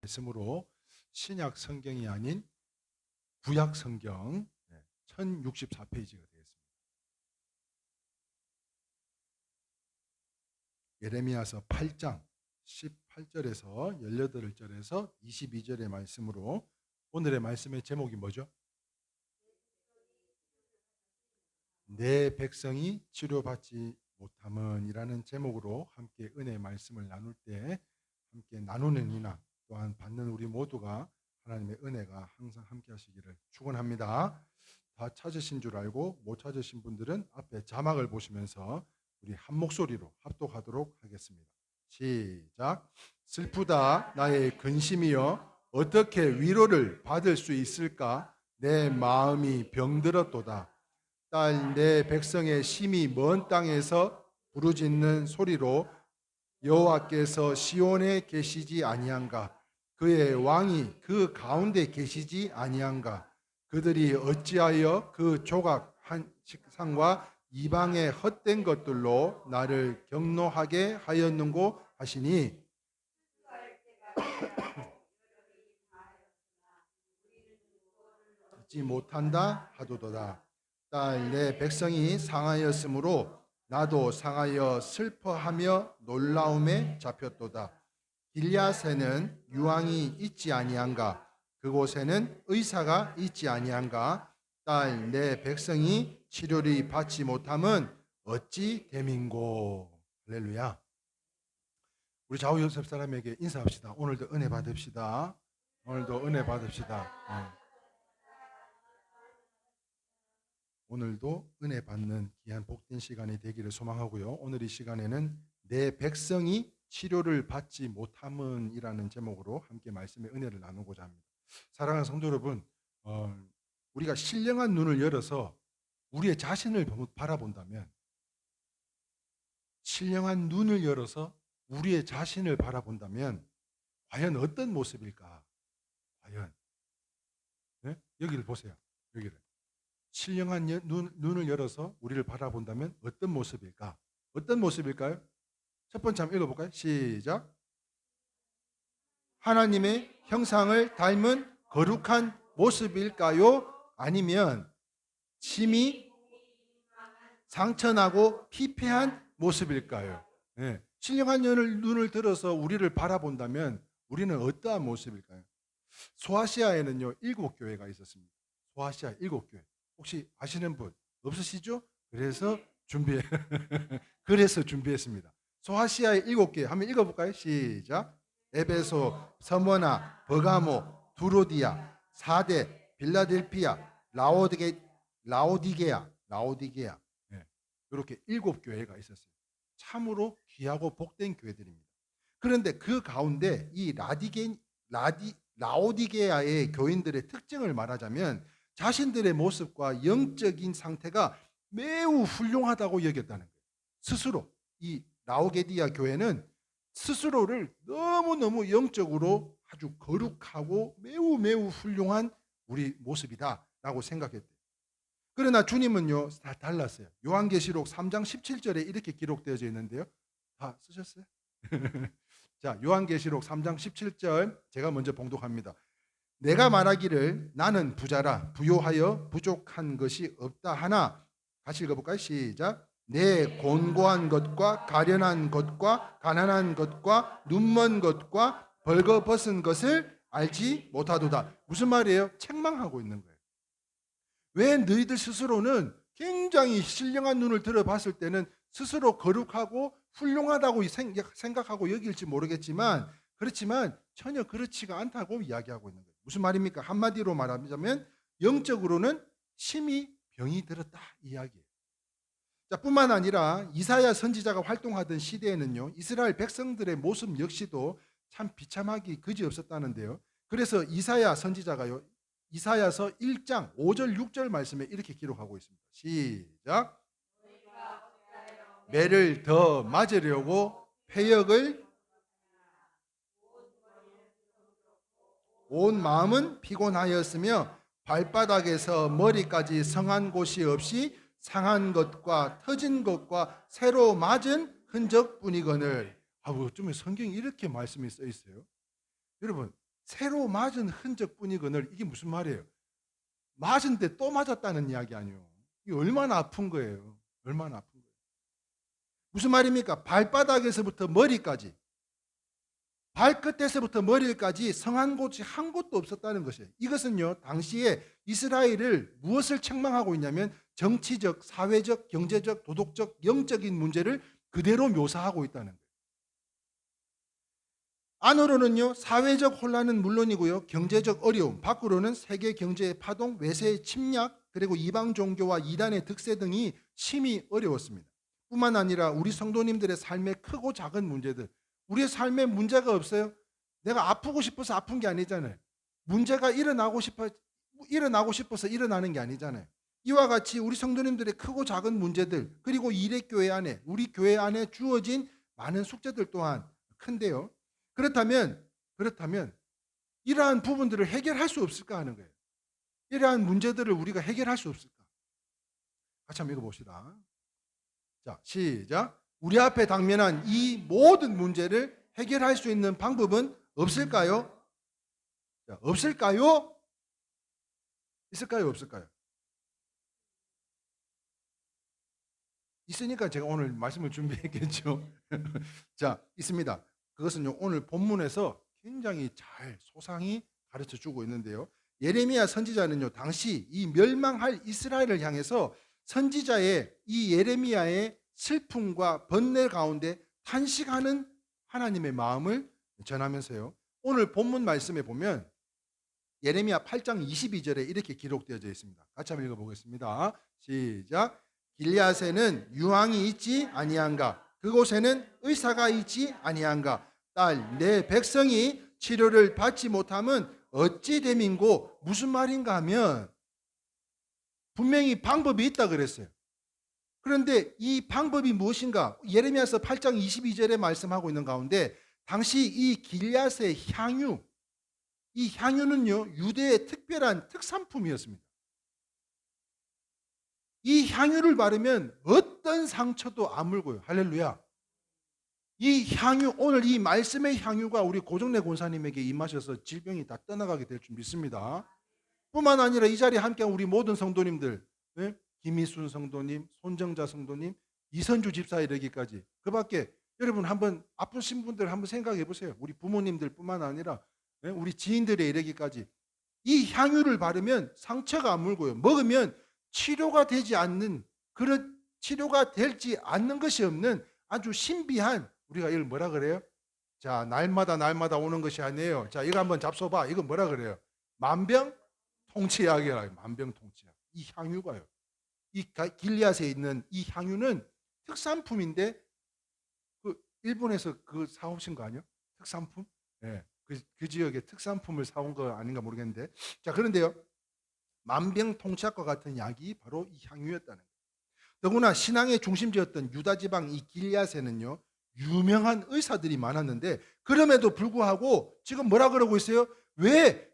말씀으로 신약 성경이 아닌 구약 성경 1064페이지가 되겠습니다. 예레미야서 8장 18절에서 18절에서 22절의 말씀으로 오늘의 말씀의 제목이 뭐죠? 내 백성이 치료받지 못함은 이라는 제목으로 함께 은혜의 말씀을 나눌 때 함께 나누는 이나 또한 받는 우리 모두가 하나님의 은혜가 항상 함께 하시기를 축원합니다. 다 찾으신 줄 알고 못 찾으신 분들은 앞에 자막을 보시면서 우리 한 목소리로 합독하도록 하겠습니다. 시작. 슬프다 나의 근심이여 어떻게 위로를 받을 수 있을까? 내 마음이 병들었도다. 딸 내 백성의 심히 먼 땅에서 부르짖는 소리로 여호와께서 시온에 계시지 아니한가? 그의 왕이 그 가운데 계시지 아니한가? 그들이 어찌하여 그 조각 한 식상과 이방의 헛된 것들로 나를 경노하게 하였는고 하시니 듣지 못한다 하도도다. 딸 내 백성이 상하였으므로 나도 상하여 슬퍼하며 놀라움에 잡혔도다. 길앗에는 유황이 있지 아니한가? 그곳에는 의사가 있지 아니한가? 딸 내 백성이 치료를 받지 못함은 어찌 됨인고. 할렐루야. 우리 좌우 옆 사람에게 인사합시다. 오늘도 은혜 받읍시다. 오늘도 은혜 받읍시다. 네. 오늘도 은혜 받는 귀한 복된 시간이 되기를 소망하고요. 오늘 이 시간에는 내 백성이 치료를 받지 못함은 이라는 제목으로 함께 말씀의 은혜를 나누고자 합니다. 사랑하는 성도 여러분, 우리가 신령한 눈을 열어서 우리의 자신을 바라본다면, 신령한 눈을 열어서 우리의 자신을 바라본다면 과연 어떤 모습일까? 과연 네? 여기를 보세요. 여기를. 신령한 눈을 열어서 우리를 바라본다면 어떤 모습일까? 어떤 모습일까요? 첫 번째 한번 읽어볼까요? 시작. 하나님의 형상을 닮은 거룩한 모습일까요? 아니면 심히 상처나고 피폐한 모습일까요? 네. 신령한 눈을 들어서 우리를 바라본다면 우리는 어떠한 모습일까요? 소아시아에는요 7교회가 있었습니다. 소아시아 7교회. 혹시 아시는 분 없으시죠? 그래서 준비했습니다. 소아시아의 7개 한번 읽어볼까요? 시작. 에베소, 서머나, 버가모, 두로디아, 사데, 빌라델피아, 라오디게아. 네. 이렇게 7교회가 있었어요. 참으로 귀하고 복된 교회들입니다. 그런데 그 가운데 이 라오디게아의 교인들의 특징을 말하자면 자신들의 모습과 영적인 상태가 매우 훌륭하다고 여겼다는 거예요. 스스로 이 라오게디아 교회는 스스로를 너무너무 영적으로 아주 거룩하고 매우 훌륭한 우리 모습이다라고 생각했대요. 그러나 주님은요 다 달랐어요. 요한계시록 3장 17절에 이렇게 기록되어져 있는데요. 다 쓰셨어요? 자, 요한계시록 3장 17절 제가 먼저 봉독합니다. 내가 말하기를 나는 부자라 부요하여 부족한 것이 없다 하나, 같이 읽어볼까요? 시작. 내 곤고한 것과 가련한 것과 가난한 것과 눈먼 것과 벌거벗은 것을 알지 못하도다. 무슨 말이에요? 책망하고 있는 거예요. 왜 너희들 스스로는 굉장히 신령한 눈을 들어봤을 때는 스스로 거룩하고 훌륭하다고 생각하고 여길지 모르겠지만 그렇지만 전혀 그렇지가 않다고 이야기하고 있는 거예요. 무슨 말입니까? 한마디로 말하자면 영적으로는 심히 병이 들었다 이 이야기예요. 자, 뿐만 아니라 이사야 선지자가 활동하던 시대에는요 이스라엘 백성들의 모습 역시도 참 비참하기 그지없었다는데요. 그래서 이사야 선지자가요 이사야서 1장 5절 6절 말씀에 이렇게 기록하고 있습니다. 시작. 매를 더 맞으려고 폐역을 온 마음은 피곤하였으며 발바닥에서 머리까지 성한 곳이 없이 상한 것과 터진 것과 새로 맞은 흔적뿐이거늘. 좀 성경이 이렇게 말씀이 써 있어요. 여러분 새로 맞은 흔적뿐이거늘. 이게 무슨 말이에요? 맞은데 또 맞았다는 이야기 아니에요. 이게 얼마나 아픈 거예요. 얼마나 아픈 거예요. 무슨 말입니까? 발바닥에서부터 머리까지, 발끝에서부터 머리까지 성한 곳이 한 곳도 없었다는 것이에요. 이것은요, 당시에 이스라엘을 무엇을 책망하고 있냐면 정치적, 사회적, 경제적, 도덕적, 영적인 문제를 그대로 묘사하고 있다는 거예요. 안으로는요, 사회적 혼란은 물론이고요, 경제적 어려움, 밖으로는 세계 경제의 파동, 외세의 침략, 그리고 이방 종교와 이단의 득세 등이 심히 어려웠습니다. 뿐만 아니라 우리 성도님들의 삶의 크고 작은 문제들, 우리의 삶에 문제가 없어요? 내가 아프고 싶어서 아픈 게 아니잖아요. 문제가 일어나고 싶어서 일어나는 게 아니잖아요. 이와 같이 우리 성도님들의 크고 작은 문제들, 그리고 일의 안에, 우리 교회 안에 주어진 많은 숙제들 또한 큰데요. 그렇다면 이러한 부분들을 해결할 수 없을까 하는 거예요. 이러한 문제들을 우리가 해결할 수 없을까? 같이 한번 읽어봅시다. 자, 시작. 우리 앞에 당면한 이 모든 문제를 해결할 수 있는 방법은 없을까요? 자, 없을까요? 있을까요? 없을까요? 있으니까 제가 오늘 말씀을 준비했겠죠. 자, 있습니다. 그것은요, 오늘 본문에서 굉장히 잘 소상히 가르쳐 주고 있는데요. 예레미야 선지자는요, 당시 이 멸망할 이스라엘을 향해서 선지자의 이 예레미야의 슬픔과 번뇌 가운데 탄식하는 하나님의 마음을 전하면서요, 오늘 본문 말씀에 보면 예레미야 8장 22절에 이렇게 기록되어져 있습니다. 같이 한번 읽어보겠습니다. 시작. 길앗에는 유황이 있지 아니한가? 그곳에는 의사가 있지 아니한가? 딸, 내 백성이 치료를 받지 못함은 어찌 됨인고? 무슨 말인가 하면 분명히 방법이 있다 그랬어요. 그런데 이 방법이 무엇인가? 예레미야서 8장 22절에 말씀하고 있는 가운데 당시 이 길앗의 향유, 이 향유는요, 유대의 특별한 특산품이었습니다. 이 향유를 바르면 어떤 상처도 아물고요. 할렐루야. 이 향유, 오늘 이 말씀의 향유가 우리 고정래 권사님에게 임하셔서 질병이 다 떠나가게 될 줄 믿습니다. 뿐만 아니라 이 자리에 함께한 우리 모든 성도님들, 김희순 성도님, 손정자 성도님, 이선주 집사에 이르기까지, 그 밖에 여러분 한번 아프신 분들 한번 생각해 보세요. 우리 부모님들 뿐만 아니라 우리 지인들에 이르기까지 이 향유를 바르면 상처가 안 물고요. 먹으면 치료가 되지 않는, 그런 치료가 되지 않는 것이 없는 아주 신비한, 우리가 이걸 뭐라 그래요? 자, 날마다 오는 것이 아니에요. 자, 이거 한번 잡숴봐. 이거 뭐라 그래요? 만병통치약이라. 만병통치약. 이 향유가요. 이 길리앗에 있는 이 향유는 특산품인데, 그 일본에서 그 사오신 거 아니요? 특산품? 네. 그 지역의 특산품을 사온 거 아닌가 모르겠는데. 자, 그런데요, 만병통치약과 같은 약이 바로 이 향유였다는 거예요. 더구나 신앙의 중심지였던 유다 지방 이 길앗에는요, 유명한 의사들이 많았는데 그럼에도 불구하고 지금 뭐라 그러고 있어요? 왜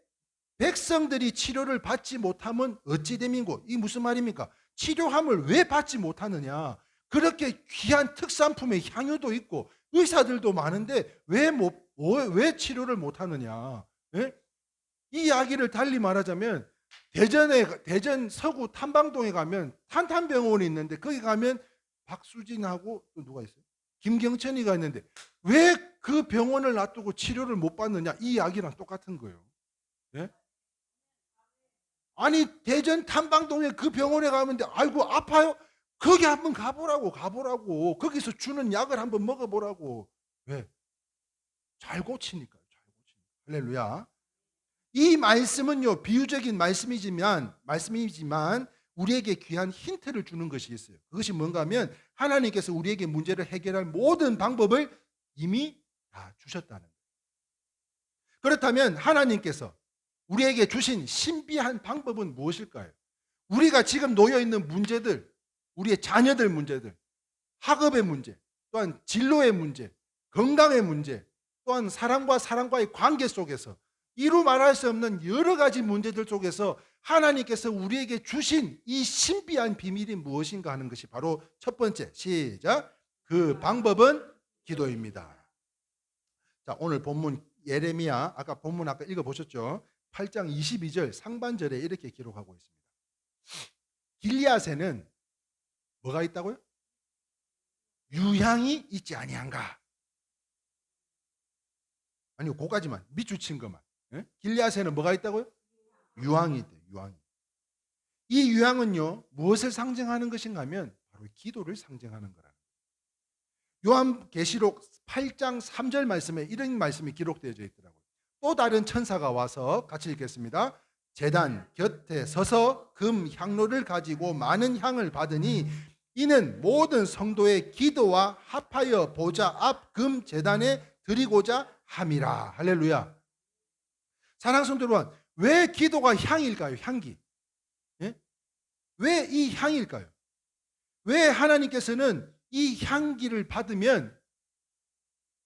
백성들이 치료를 받지 못하면 어찌 됨인고? 이 무슨 말입니까? 치료함을 왜 받지 못하느냐? 그렇게 귀한 특산품의 향유도 있고 의사들도 많은데 왜 치료를 못하느냐? 예? 이 이야기를 달리 말하자면 대전 서구 탐방동에 가면 탄탄병원이 있는데 거기 가면 박수진하고 또 누가 있어요? 김경천이가 있는데 왜 그 병원을 놔두고 치료를 못 받느냐? 이 이야기랑 똑같은 거예요. 네? 아니 대전 탐방동에 그 병원에 가면 아이고 아파요? 거기 한번 가보라고. 거기서 주는 약을 한번 먹어보라고. 왜? 잘 고치니까요. 잘 고치니까. 할렐루야. 이 말씀은요, 비유적인 말씀이지만 우리에게 귀한 힌트를 주는 것이 있어요. 그것이 뭔가 하면 하나님께서 우리에게 문제를 해결할 모든 방법을 이미 다 주셨다는 거예요. 그렇다면 하나님께서 우리에게 주신 신비한 방법은 무엇일까요? 우리가 지금 놓여 있는 문제들, 우리의 자녀들 문제들, 학업의 문제, 또한 진로의 문제, 건강의 문제, 또한 사람과의 관계 속에서 이루 말할 수 없는 여러 가지 문제들 속에서 하나님께서 우리에게 주신 이 신비한 비밀이 무엇인가 하는 것이 바로 첫 번째, 시작. 그 방법은 기도입니다. 자, 오늘 본문 예레미야 아까 본문 아까 읽어보셨죠? 8장 22절 상반절에 이렇게 기록하고 있습니다. 길리앗에는 뭐가 있다고요? 유향이 있지 아니한가? 아니요, 그까지만 밑줄친 것만. 예? 길리앗에는 뭐가 있다고요? 유황이 있대요. 유황이. 이 유황은요 무엇을 상징하는 것인가 하면 바로 기도를 상징하는 거라. 요한계시록 8장 3절 말씀에 이런 말씀이 기록되어 있더라고요. 또 다른 천사가 와서 같이 읽겠습니다. 제단 곁에 서서 금 향로를 가지고 많은 향을 받으니 이는 모든 성도의 기도와 합하여 보좌 앞 금 제단에 드리고자 함이라. 할렐루야. 사랑하는 성도 여러분, 왜 기도가 향일까요? 향기. 예? 왜 이 향일까요? 왜 하나님께서는 이 향기를 받으면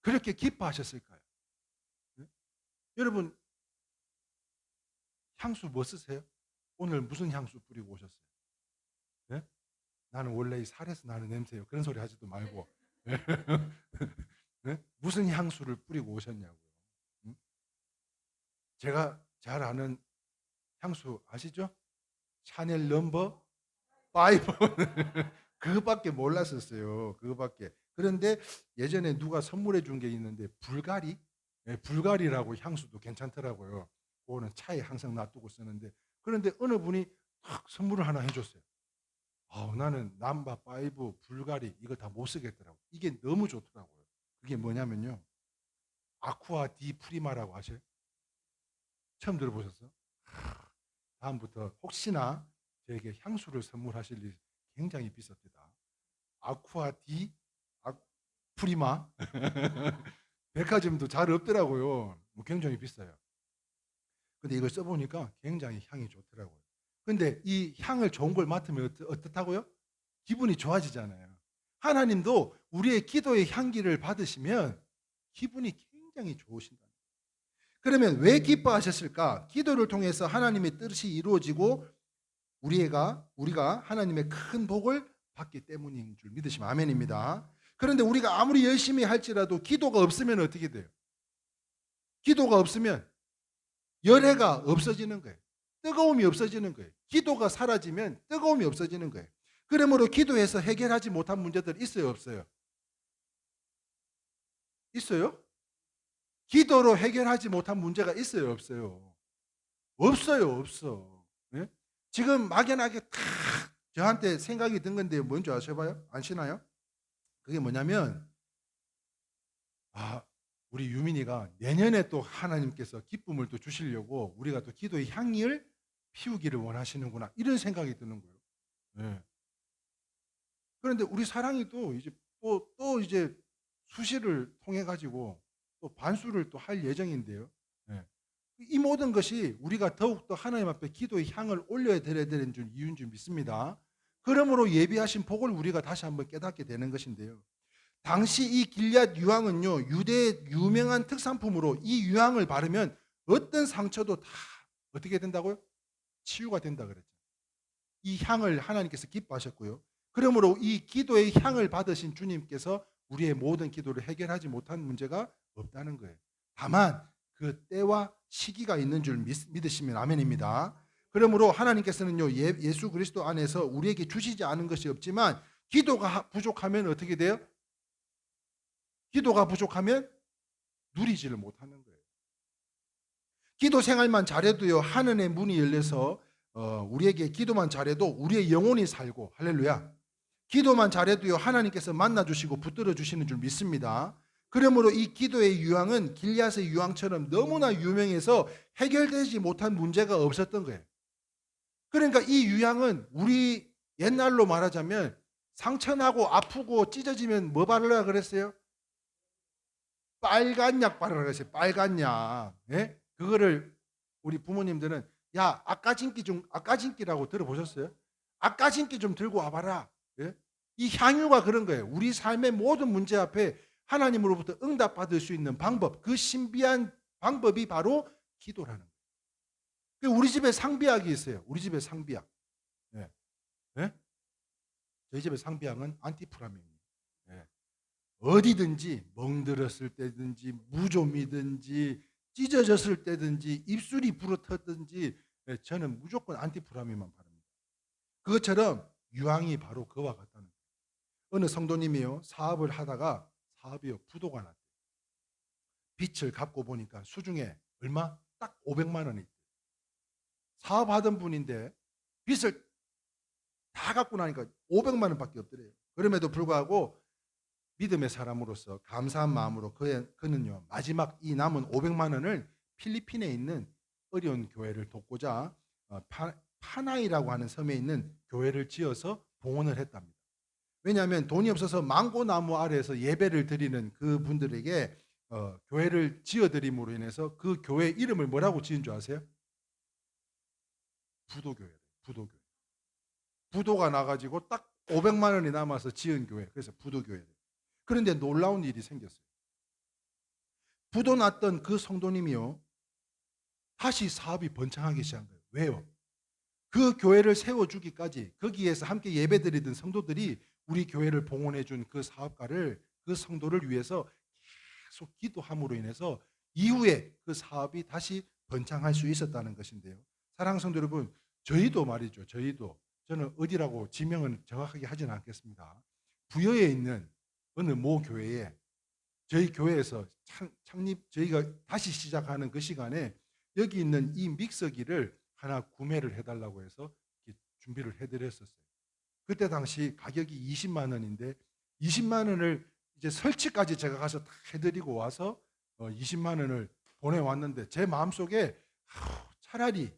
그렇게 기뻐하셨을까요? 예? 여러분 향수 뭐 쓰세요? 오늘 무슨 향수 뿌리고 오셨어요? 예? 나는 원래 이 살에서 나는 냄새예요. 그런 소리 하지도 말고 예? 무슨 향수를 뿌리고 오셨냐고요. 제가 잘 아는 향수 아시죠? 샤넬 넘버 5 그거밖에 몰랐었어요. 그거밖에. 그런데 예전에 누가 선물해 준 게 있는데 불가리? 예, 불가리라고 향수도 괜찮더라고요. 그거는 차에 항상 놔두고 쓰는데 그런데 어느 분이 탁 선물을 하나 해줬어요. 나는 남바 5 불가리 이거 다 못 쓰겠더라고요. 이게 너무 좋더라고요. 그게 뭐냐면요. 아쿠아 디 프리마라고 아세요? 처음 들어보셨어요? 다음부터 혹시나 저에게 향수를 선물하실 일 굉장히 비쌉니다. 아쿠아 디 프리마 백화점도 잘 없더라고요. 굉장히 비싸요. 근데 이걸 써보니까 굉장히 향이 좋더라고요. 근데 이 향을 좋은 걸 맡으면 어떻다고요? 기분이 좋아지잖아요. 하나님도 우리의 기도의 향기를 받으시면 기분이 굉장히 좋으신다. 그러면 왜 기뻐하셨을까? 기도를 통해서 하나님의 뜻이 이루어지고 우리가 하나님의 큰 복을 받기 때문인 줄 믿으시면 아멘입니다. 그런데 우리가 아무리 열심히 할지라도 기도가 없으면 어떻게 돼요? 기도가 없으면 열애가 없어지는 거예요. 뜨거움이 없어지는 거예요. 기도가 사라지면 뜨거움이 없어지는 거예요. 그러므로 기도해서 해결하지 못한 문제들 있어요, 없어요? 있어요? 기도로 해결하지 못한 문제가 있어요, 없어요? 없어요, 없어. 네? 지금 막연하게 탁 저한테 생각이 든 건데 뭔지 아셔봐요? 아시나요? 그게 뭐냐면 우리 유민이가 내년에 또 하나님께서 기쁨을 또 주시려고 우리가 또 기도의 향을 피우기를 원하시는구나 이런 생각이 드는 거예요. 네. 그런데 우리 사랑이 또 이제 또 이제 수시를 통해 가지고 또 반수를 또 할 예정인데요. 네. 이 모든 것이 우리가 더욱더 하나님 앞에 기도의 향을 올려야 되는 줄 이유인 줄 믿습니다. 그러므로 예비하신 복을 우리가 다시 한번 깨닫게 되는 것인데요. 당시 이 길앗 유황은요 유대의 유명한 특산품으로 이 유황을 바르면 어떤 상처도 다 어떻게 된다고요? 치유가 된다 그랬죠. 이 향을 하나님께서 기뻐하셨고요. 그러므로 이 기도의 향을 받으신 주님께서 우리의 모든 기도를 해결하지 못한 문제가 없다는 거예요. 다만 그 때와 시기가 있는 줄 믿으시면 아멘입니다. 그러므로 하나님께서는요 예수 그리스도 안에서 우리에게 주시지 않은 것이 없지만 기도가 부족하면 어떻게 돼요? 기도가 부족하면 누리지를 못하는 거예요. 기도 생활만 잘해도요 하늘의 문이 열려서 우리에게 기도만 잘해도 우리의 영혼이 살고 할렐루야. 기도만 잘해도요 하나님께서 만나주시고 붙들어 주시는 줄 믿습니다. 그러므로 이 기도의 유황은 길앗의 유황처럼 너무나 유명해서 해결되지 못한 문제가 없었던 거예요. 그러니까 이 유황은 우리 옛날로 말하자면 상처나고 아프고 찢어지면 뭐 바르라 그랬어요? 빨간 약 바르라 그랬어요. 빨간 약. 예? 그거를 우리 부모님들은 야 아까진기라고 들어보셨어요? 아까진기 좀 들고 와봐라. 예? 이 향유가 그런 거예요. 우리 삶의 모든 문제 앞에 하나님으로부터 응답받을 수 있는 방법, 그 신비한 방법이 바로 기도라는 거예요. 우리 집에 상비약이 있어요. 우리 집에 상비약. 예. 예? 저희 집에 상비약은 안티프라민이에요. 예. 어디든지 멍들었을 때든지 무좀이든지 찢어졌을 때든지 입술이 부러뜨든지 저는 무조건 안티프라민만 바릅니다. 그것처럼 유황이 바로 그와 같다는 거예요. 어느 성도님이요, 사업을 하다가 사업이요, 부도가 났대요. 빚을 갚고 보니까 수중에 얼마? 딱 500만 원이 있대요. 사업하던 분인데 빚을 다 갚고 나니까 500만 원밖에 없더래요. 그럼에도 불구하고 믿음의 사람으로서 감사한 마음으로 그는요, 마지막 이 남은 500만 원을 필리핀에 있는 어려운 교회를 돕고자 파나이라고 하는 섬에 있는 교회를 지어서 봉헌을 했답니다. 왜냐하면 돈이 없어서 망고나무 아래에서 예배를 드리는 그분들에게 교회를 지어드림으로 인해서 그 교회 이름을 뭐라고 지은 줄 아세요? 부도교회예요. 부도교회. 부도가 나가지고 딱 500만 원이 남아서 지은 교회. 그래서 부도교회예요. 그런데 놀라운 일이 생겼어요. 부도 났던 그 성도님이요, 다시 사업이 번창하기 시작한 거예요. 왜요? 그 교회를 세워주기까지 거기에서 함께 예배드리던 성도들이 우리 교회를 봉헌해 준 그 사업가를, 그 성도를 위해서 계속 기도함으로 인해서 이후에 그 사업이 다시 번창할 수 있었다는 것인데요. 사랑하는 성도 여러분, 저희도 말이죠. 저는 어디라고 지명은 정확하게 하지는 않겠습니다. 부여에 있는 어느 모 교회에 저희 교회에서 저희가 다시 시작하는 그 시간에 여기 있는 이 믹서기를 하나 구매를 해달라고 해서 준비를 해드렸었어요. 그때 당시 가격이 20만 원인데 20만 원을 이제 설치까지 제가 가서 다 해드리고 와서 20만 원을 보내왔는데 제 마음속에 차라리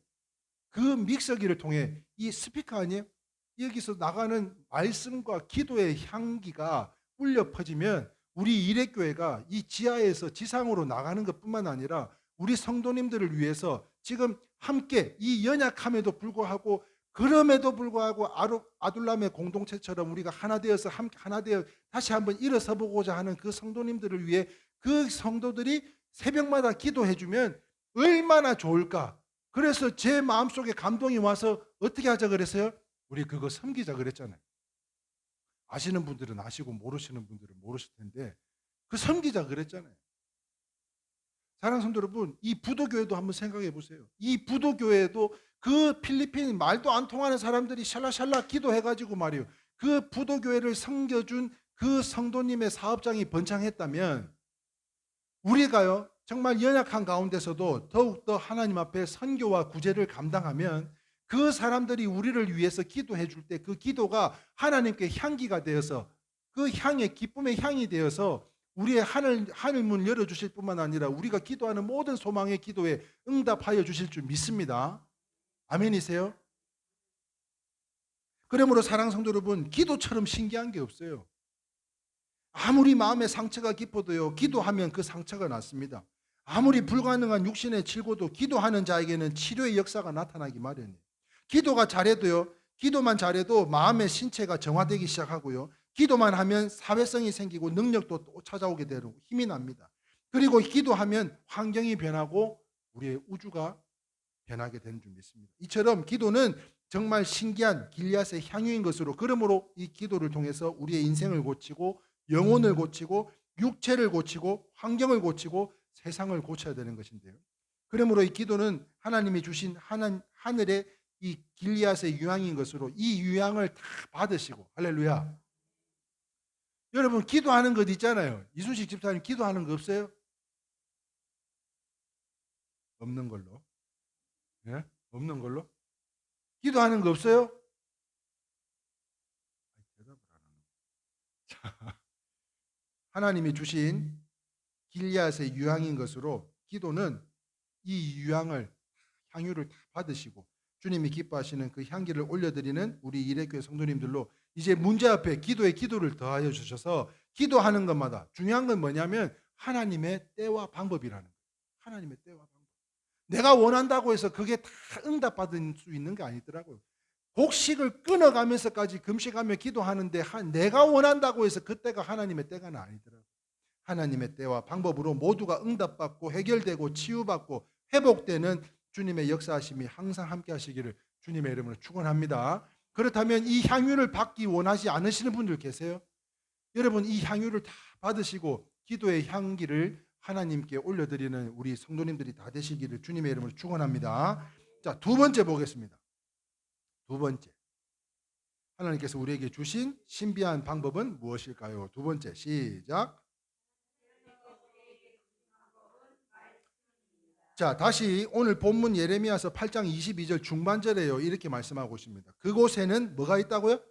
그 믹서기를 통해 이 스피커 아니에요? 여기서 나가는 말씀과 기도의 향기가 울려 퍼지면 우리 일회교회가 이 지하에서 지상으로 나가는 것뿐만 아니라 우리 성도님들을 위해서 지금 함께 이 연약함에도 불구하고 그럼에도 불구하고 아둘람의 공동체처럼 우리가 하나 되어서 함께 하나 되어 다시 한번 일어서 보고자 하는 그 성도님들을 위해 그 성도들이 새벽마다 기도해 주면 얼마나 좋을까. 그래서 제 마음속에 감동이 와서 어떻게 하자 그랬어요? 우리 그거 섬기자 그랬잖아요. 아시는 분들은 아시고 모르시는 분들은 모르실 텐데 그 섬기자 그랬잖아요. 사랑하는 성도 여러분, 이 부도교회도 한번 생각해 보세요. 이 부도교회도 그 필리핀 말도 안 통하는 사람들이 샬라샬라 기도해가지고 말이에요. 그 부도교회를 섬겨준 그 성도님의 사업장이 번창했다면 우리가요, 정말 연약한 가운데서도 더욱더 하나님 앞에 선교와 구제를 감당하면 그 사람들이 우리를 위해서 기도해 줄 때 그 기도가 하나님께 향기가 되어서 그 향의 기쁨의 향이 되어서 우리의 하늘문 열어주실 뿐만 아니라 우리가 기도하는 모든 소망의 기도에 응답하여 주실 줄 믿습니다. 아멘이세요? 그러므로 사랑하는 성도 여러분, 기도처럼 신기한 게 없어요. 아무리 마음의 상처가 깊어도요, 기도하면 그 상처가 낫습니다. 아무리 불가능한 육신의 질고도 기도하는 자에게는 치료의 역사가 나타나기 마련이에요. 기도가 잘해도요, 기도만 잘해도 마음의 신체가 정화되기 시작하고요, 기도만 하면 사회성이 생기고 능력도 또 찾아오게 되고 힘이 납니다. 그리고 기도하면 환경이 변하고 우리의 우주가 변하게 되는 줄 믿습니다. 이처럼 기도는 정말 신기한 길리앗의 향유인 것으로, 그러므로 이 기도를 통해서 우리의 인생을 고치고 영혼을 고치고 육체를 고치고 환경을 고치고 세상을 고쳐야 되는 것인데요. 그러므로 이 기도는 하나님이 주신 하늘의 이 길리앗의 유향인 것으로 이 유향을 다 받으시고, 할렐루야. 여러분, 기도하는 것 있잖아요. 이순식 집사님 기도하는 거 없어요? 없는 걸로. 예? 없는 걸로? 기도하는 거 없어요? 대답을 안 하는. 자, 하나님이 주신 길리앗의 유향인 것으로 기도는 이 유향을, 향유를 다 받으시고 주님이 기뻐하시는 그 향기를 올려드리는 우리 일회교회 성도님들로 이제 문제 앞에 기도를 더하여 주셔서 기도하는 것마다 중요한 건 뭐냐면 하나님의 때와 방법이라는 거예요. 하나님의 때와 방법. 내가 원한다고 해서 그게 다 응답받을 수 있는 게 아니더라고요. 곡식을 끊어가면서까지 금식하며 기도하는데 내가 원한다고 해서 그때가 하나님의 때가 아니더라고요. 하나님의 때와 방법으로 모두가 응답받고 해결되고 치유받고 회복되는 주님의 역사하심이 항상 함께 하시기를 주님의 이름으로 축원합니다. 그렇다면 이 향유를 받기 원하지 않으시는 분들 계세요? 여러분, 이 향유를 다 받으시고 기도의 향기를 하나님께 올려드리는 우리 성도님들이 다 되시기를 주님의 이름으로 축원합니다. 자, 두 번째 보겠습니다. 두 번째, 하나님께서 우리에게 주신 신비한 방법은 무엇일까요? 두 번째, 시작. 자, 다시 오늘 본문 예레미야서 8장 22절 중반절에요. 이렇게 말씀하고 있습니다. 그곳에는 뭐가 있다고요?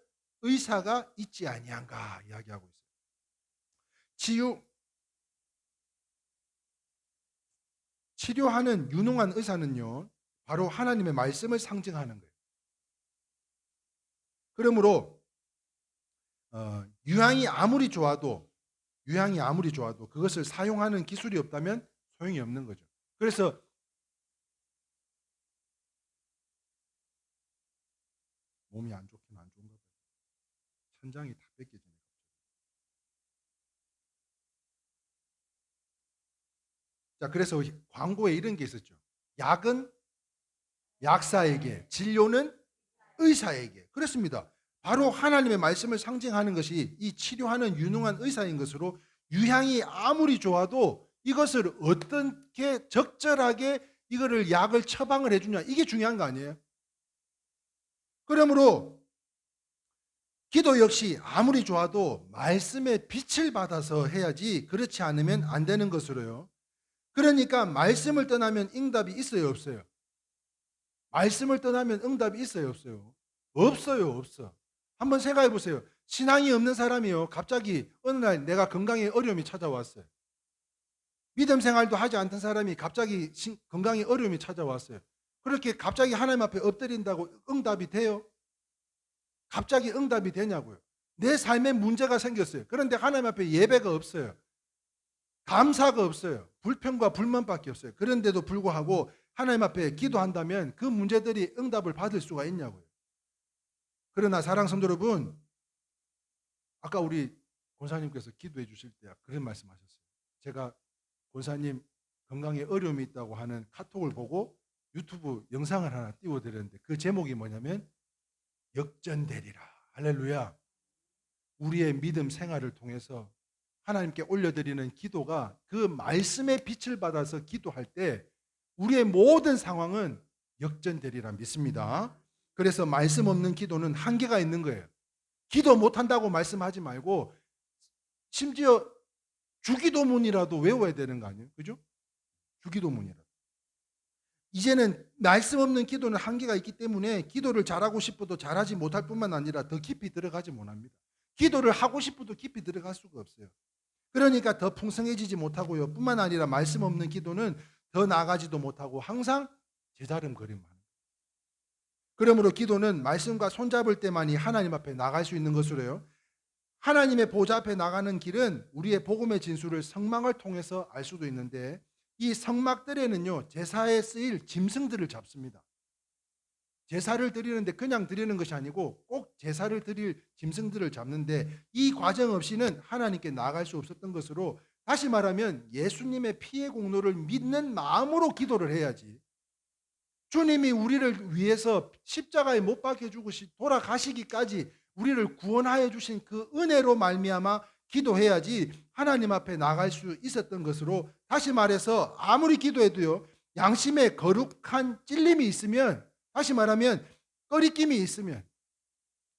의사가 있지 아니한가 이야기하고 있어요. 치료하는 유능한 의사는요, 바로 하나님의 말씀을 상징하는 거예요. 그러므로 유향이 아무리 좋아도 그것을 사용하는 기술이 없다면 소용이 없는 거죠. 그래서 몸이 안 좋긴 안 좋은가 봐요. 천장이 다 뺏겨지네. 자, 그래서 광고에 이런 게 있었죠. 약은 약사에게, 진료는 의사에게. 그렇습니다. 바로 하나님의 말씀을 상징하는 것이 이 치료하는 유능한 의사인 것으로, 유향이 아무리 좋아도 이것을 어떻게 적절하게 이거를 약을 처방을 해주냐, 이게 중요한 거 아니에요? 그러므로 기도 역시 아무리 좋아도 말씀의 빛을 받아서 해야지, 그렇지 않으면 안 되는 것으로요. 그러니까 말씀을 떠나면 응답이 있어요, 없어요? 말씀을 떠나면 응답이 있어요, 없어요? 없어요, 없어. 한번 생각해 보세요. 신앙이 없는 사람이요, 갑자기 어느 날 내가 건강에 어려움이 찾아왔어요. 믿음 생활도 하지 않던 사람이 갑자기 건강에 어려움이 찾아왔어요. 그렇게 갑자기 하나님 앞에 엎드린다고 응답이 돼요? 갑자기 응답이 되냐고요. 내 삶에 문제가 생겼어요. 그런데 하나님 앞에 예배가 없어요. 감사가 없어요. 불평과 불만밖에 없어요. 그런데도 불구하고 하나님 앞에 기도한다면 그 문제들이 응답을 받을 수가 있냐고요. 그러나 사랑하는 성도 여러분, 아까 우리 권사님께서 기도해 주실 때 그런 말씀하셨어요. 제가 권사님 건강에 어려움이 있다고 하는 카톡을 보고 유튜브 영상을 하나 띄워드렸는데, 그 제목이 뭐냐면 역전되리라. 할렐루야. 우리의 믿음 생활을 통해서 하나님께 올려드리는 기도가 그 말씀의 빛을 받아서 기도할 때 우리의 모든 상황은 역전되리라 믿습니다. 그래서 말씀 없는 기도는 한계가 있는 거예요. 기도 못한다고 말씀하지 말고 심지어 주기도문이라도 외워야 되는 거 아니에요? 그죠? 주기도문이라도. 이제는 말씀 없는 기도는 한계가 있기 때문에 기도를 잘하고 싶어도 잘하지 못할 뿐만 아니라 더 깊이 들어가지 못합니다. 기도를 하고 싶어도 깊이 들어갈 수가 없어요. 그러니까 더 풍성해지지 못하고요. 뿐만 아니라 말씀 없는 기도는 더 나아가지도 못하고 항상 제자름거림만 합니다. 그러므로 기도는 말씀과 손잡을 때만이 하나님 앞에 나갈 수 있는 것으로요. 하나님의 보좌 앞에 나가는 길은 우리의 복음의 진수를 성막을 통해서 알 수도 있는데, 이 성막들에는요, 제사에 쓰일 짐승들을 잡습니다. 제사를 드리는데 그냥 드리는 것이 아니고 꼭 제사를 드릴 짐승들을 잡는데, 이 과정 없이는 하나님께 나아갈 수 없었던 것으로, 다시 말하면 예수님의 피의 공로를 믿는 마음으로 기도를 해야지, 주님이 우리를 위해서 십자가에 못 박혀 죽으시 돌아가시기까지 우리를 구원하여 주신 그 은혜로 말미암아 기도해야지 하나님 앞에 나갈 수 있었던 것으로, 다시 말해서 아무리 기도해도요, 양심에 거룩한 찔림이 있으면, 다시 말하면 꺼리낌이 있으면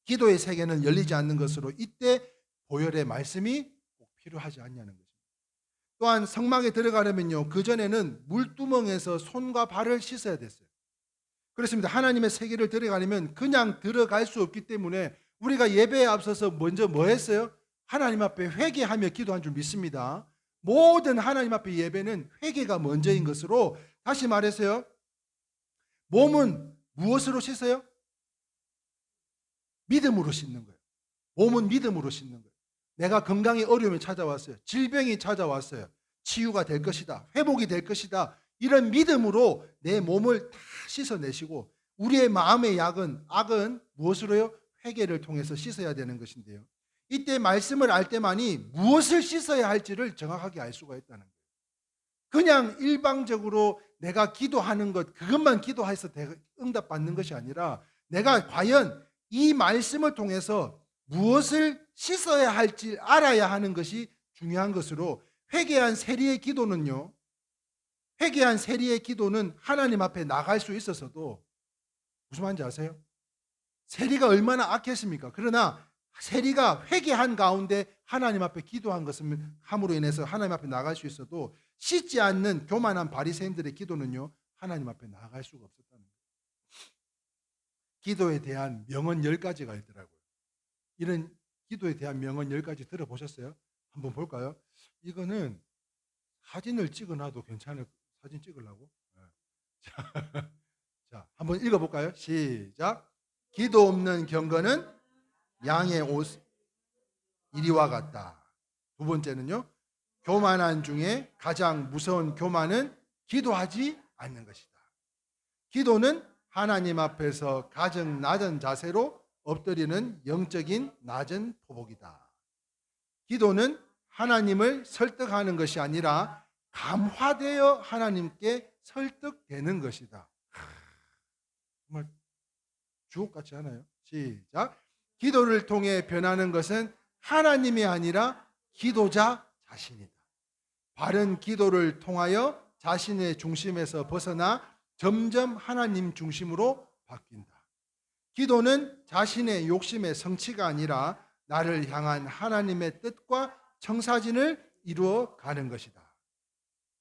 기도의 세계는 열리지 않는 것으로, 이때 보혈의 말씀이 꼭 필요하지 않냐는 것입니다. 또한 성막에 들어가려면요, 그전에는 물두멍에서 손과 발을 씻어야 됐어요. 그렇습니다. 하나님의 세계를 들어가려면 그냥 들어갈 수 없기 때문에 우리가 예배에 앞서서 먼저 뭐 했어요? 하나님 앞에 회개하며 기도한 줄 믿습니다. 모든 하나님 앞에 예배는 회개가 먼저인 것으로, 다시 말해서요, 몸은 무엇으로 씻어요? 믿음으로 씻는 거예요. 몸은 믿음으로 씻는 거예요. 내가 건강에 어려움이 찾아왔어요. 질병이 찾아왔어요. 치유가 될 것이다. 회복이 될 것이다. 이런 믿음으로 내 몸을 다 씻어내시고, 우리의 마음의 악은 무엇으로요? 회개를 통해서 씻어야 되는 것인데요. 이때 말씀을 알 때만이 무엇을 씻어야 할지를 정확하게 알 수가 있다는 거예요. 그냥 일방적으로 내가 기도하는 것, 그것만 기도해서 응답받는 것이 아니라, 내가 과연 이 말씀을 통해서 무엇을 씻어야 할지 알아야 하는 것이 중요한 것으로, 회개한 세리의 기도는요, 회개한 세리의 기도는 하나님 앞에 나갈 수 있었어도 무슨 말인지 아세요? 세리가 얼마나 악했습니까? 그러나 세리가 회개한 가운데 하나님 앞에 기도한 것은 함으로 인해서 하나님 앞에 나갈 수 있어도 씻지 않는 교만한 바리새인들의 기도는요, 하나님 앞에 나갈 수가 없었다는 거예요. 기도에 대한 명언 10가지가 있더라고요. 이런 기도에 대한 명언 10가지 들어보셨어요? 한번 볼까요? 이거는 사진을 찍어놔도 괜찮을, 사진 찍으려고? 네. 자, 한번 읽어볼까요? 시작. 기도 없는 경건은 양의 옷 이리와 같다. 두 번째는요, 교만한 중에 가장 무서운 교만은 기도하지 않는 것이다. 기도는 하나님 앞에서 가장 낮은 자세로 엎드리는 영적인 낮은 포복이다. 기도는 하나님을 설득하는 것이 아니라 감화되어 하나님께 설득되는 것이다. 정말 주옥같지 않아요? 시작. 기도를 통해 변하는 것은 하나님이 아니라 기도자 자신이다. 바른 기도를 통하여 자신의 중심에서 벗어나 점점 하나님 중심으로 바뀐다. 기도는 자신의 욕심의 성취가 아니라 나를 향한 하나님의 뜻과 청사진을 이루어 가는 것이다.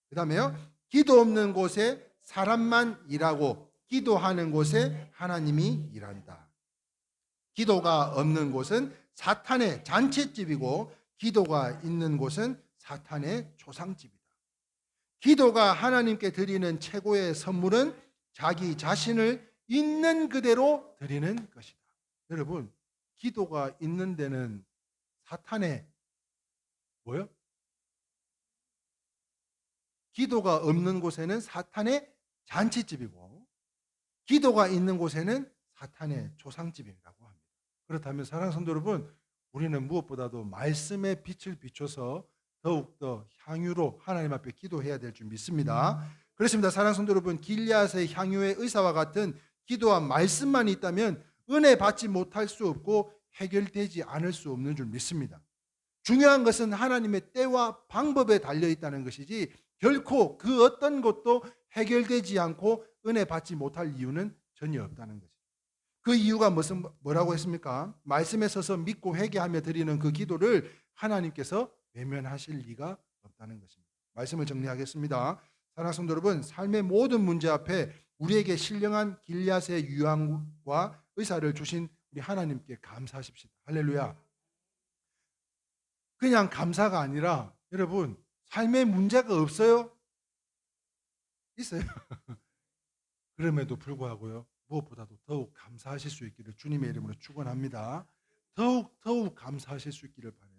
그 다음에요, 기도 없는 곳에 사람만 일하고 기도하는 곳에 하나님이 일한다. 기도가 없는 곳은 사탄의 잔치집이고 기도가 있는 곳은 사탄의 초상집이다. 기도가 하나님께 드리는 최고의 선물은 자기 자신을 있는 그대로 드리는 것이다. 여러분, 기도가 있는 데는 사탄의 뭐요? 기도가 없는 곳에는 사탄의 잔치집이고 기도가 있는 곳에는 사탄의 조상집이라고 합니다. 그렇다면 사랑하는 성도 여러분, 우리는 무엇보다도 말씀의 빛을 비춰서 더욱더 향유로 하나님 앞에 기도해야 될 줄 믿습니다. 그렇습니다. 사랑하는 성도 여러분, 길리앗의 향유의 의사와 같은 기도와 말씀만 있다면 은혜 받지 못할 수 없고 해결되지 않을 수 없는 줄 믿습니다. 중요한 것은 하나님의 때와 방법에 달려 있다는 것이지 결코 그 어떤 것도 해결되지 않고 은혜 받지 못할 이유는 전혀 없다는 것입니다. 그 이유가 뭐라고 했습니까? 말씀에 서서 믿고 회개하며 드리는 그 기도를 하나님께서 외면하실 리가 없다는 것입니다. 말씀을 정리하겠습니다. 사랑하는 성도 여러분, 삶의 모든 문제 앞에 우리에게 신령한 길리앗의 유황과 의사를 주신 우리 하나님께 감사하십시다. 할렐루야. 그냥 감사가 아니라 여러분, 삶에 문제가 없어요? 있어요. 그럼에도 불구하고요, 무엇보다도 더욱 감사하실 수 있기를 주님의 이름으로 축원합니다. 더욱 감사하실 수 있기를 바라요.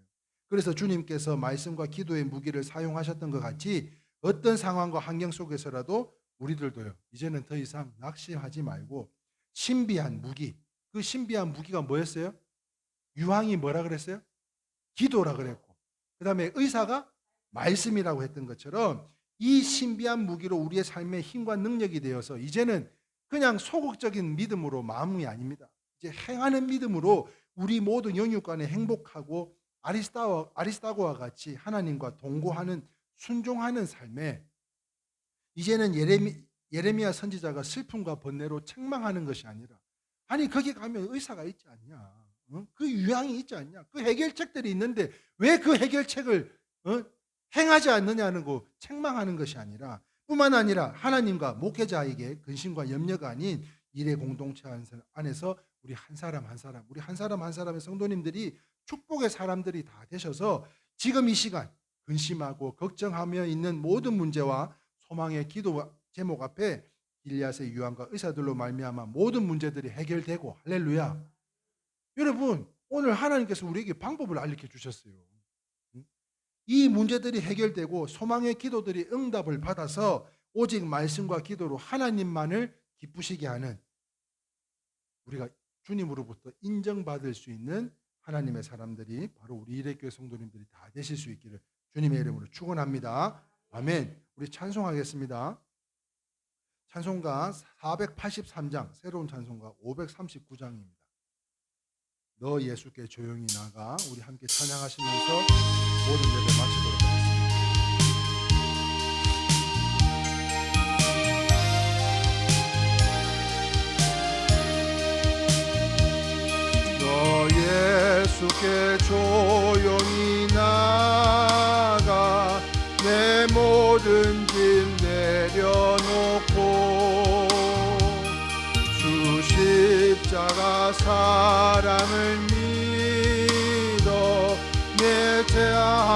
그래서 주님께서 말씀과 기도의 무기를 사용하셨던 것 같이 어떤 상황과 환경 속에서라도 우리들도요, 이제는 더 이상 낙심하지 말고 신비한 무기, 그 신비한 무기가 뭐였어요? 유황이 뭐라 그랬어요? 기도라 그랬고, 그 다음에 의사가 말씀이라고 했던 것처럼 이 신비한 무기로 우리의 삶의 힘과 능력이 되어서 이제는 그냥 소극적인 믿음으로 마음이 아닙니다. 이제 행하는 믿음으로 우리 모든 영육간에 행복하고 아리스타고와 같이 하나님과 동거하는 순종하는 삶에 이제는 예레미야 선지자가 슬픔과 번뇌로 책망하는 것이 아니라 아니 거기 가면 의사가 있지 않냐, 그 유황이 있지 않냐, 그 해결책들이 있는데 왜 그 해결책을 행하지 않느냐는 거 책망하는 것이 아니라 뿐만 아니라 하나님과 목회자에게 근심과 염려가 아닌 일의 공동체 안에서 우리 한 사람 한 사람의 성도님들이 축복의 사람들이 다 되셔서 지금 이 시간 근심하고 걱정하며 있는 모든 문제와 소망의 기도 제목 앞에 길리앗의 유황과 의사들로 말미암아 모든 문제들이 해결되고, 할렐루야. 여러분, 오늘 하나님께서 우리에게 방법을 알려 주셨어요. 이 문제들이 해결되고 소망의 기도들이 응답을 받아서 오직 말씀과 기도로 하나님만을 기쁘시게 하는, 우리가 주님으로부터 인정받을 수 있는 하나님의 사람들이 바로 우리 이레교회 성도님들이 다 되실 수 있기를 주님의 이름으로 축원합니다. 아멘. 우리 찬송하겠습니다. 찬송가 483장, 새로운 찬송가 539장입니다. 너 예수께 조용히 나가. 우리 함께 찬양하시면서 모든 예배 마치도록 하겠습니다. 제하옵소서.